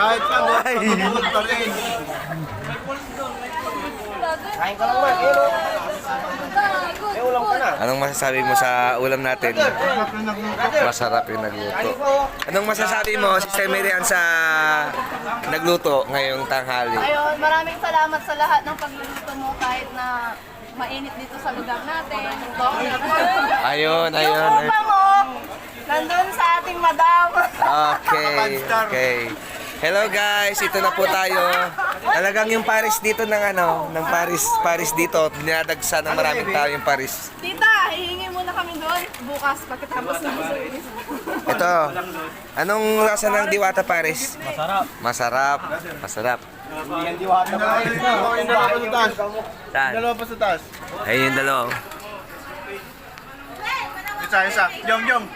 Kahit pa, matulog pa rin. Kain ka lang ba? May ulam ka na. Anong masasabi mo sa ulam natin? Masarap yung nagluto. Anong masasabi mo, Sister Miriam, sa nagluto ngayong tanghali? Ayun, maraming salamat sa lahat ng pagluluto mo kahit na mainit dito sa lugar natin. Ayun. Yung upa mo, nandun sa ating madam. Okay. Hello guys, ito na po tayo. Talagang yung Paris dito ng Paris dito, dinadagsa ng maraming tao yung Paris. Tita, hihingi muna kami doon bukas pagkatapos ng service. Ito, anong lasa ng Diwata Paris? Masarap. Hindi yan diwata ba? Yung dalawa pa sa taas. Saan? Dalawa pa sa taas. Ayun yung dalawa. Isa. Jong.